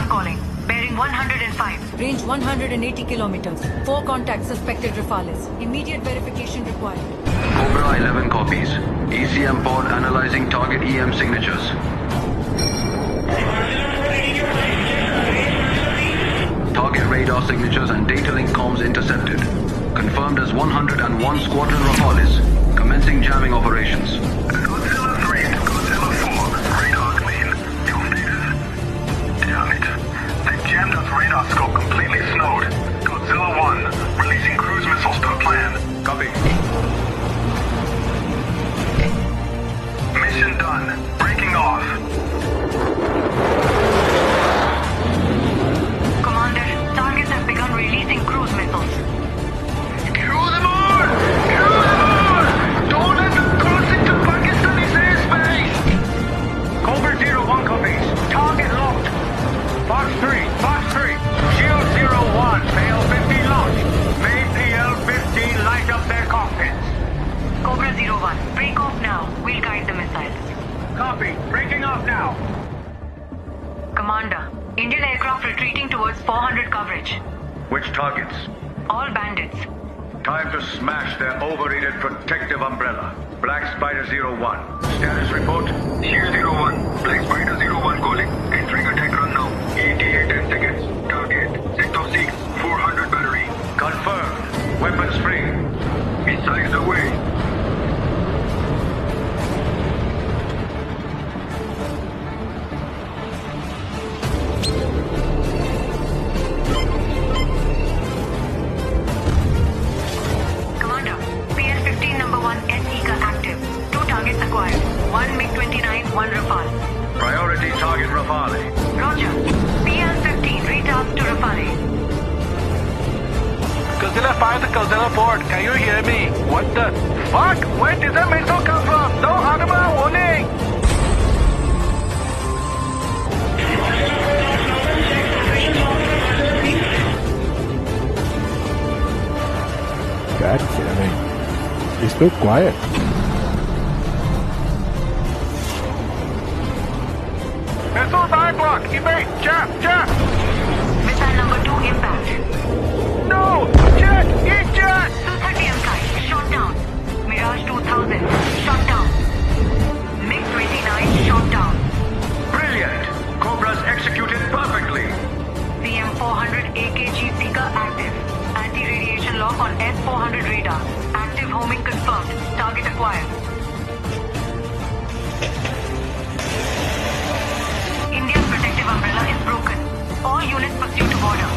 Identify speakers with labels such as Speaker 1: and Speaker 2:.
Speaker 1: calling. Bearing 105.
Speaker 2: Range 180 kilometers. 4 contacts suspected Rafales. Immediate verification required.
Speaker 3: Cobra 11 copies. ECM pod analyzing target EM signatures. Target radar signatures and data link comms intercepted. Confirmed as 101 Squadron Rafales. Commencing jamming operations.
Speaker 4: Godzilla 3 to Godzilla 4. Radar clean. Your status? Damn it. They jammed us radar scope completely snowed. Godzilla 1. Releasing cruise missiles per plan.
Speaker 3: Copy.
Speaker 4: Mission done. Breaking off.
Speaker 1: Commander, targets have begun releasing cruise missiles.
Speaker 4: Cruise them on! Cruise them on! Don't let them cross into Pakistani's airspace!
Speaker 5: Cobra 01 copies. Target locked. Fox 3, Shield 01, Fail 50 launch. Made PL 15 light up their cockpits.
Speaker 1: Cobra 01, break off now. We'll guide the missiles.
Speaker 5: Copy. Breaking off now.
Speaker 1: Commander, Indian aircraft retreating towards 400 coverage.
Speaker 5: Which targets?
Speaker 1: All bandits.
Speaker 5: Time to smash their overrated protective umbrella. Black Spider 01. Status report?
Speaker 4: Shield 01. Black Spider 01 calling. Entering attack run now. ETA 10 seconds. Target. Sector 6. 400 battery.
Speaker 5: Confirmed. Weapons free.
Speaker 4: Missiles away.
Speaker 1: Commander, PL-15 number 1 SECA active. 2 targets acquired. 1 MiG-29, 1 Rafale.
Speaker 5: Priority target Rafale.
Speaker 1: Roger. PL-15 retasked to Rafale.
Speaker 6: Godzilla 5 to Godzilla 4, can you hear me? What the fuck? Where did that missile come from? No Hanuma warning!
Speaker 7: God damn it. It's so quiet.
Speaker 6: Missiles are blocked! Evade! Jab! Jab!
Speaker 1: Missile number 2 impact.
Speaker 6: No! Jet! Eject!
Speaker 1: 230 MKI, shot down. Mirage 2000, shot down. MiG-29, shot down.
Speaker 5: Brilliant. Cobras executed perfectly.
Speaker 1: CM-400 AKG seeker active. Anti-radiation lock on S-400 radar. Active homing confirmed. Target acquired. India's protective umbrella is broken. All units pursue to border.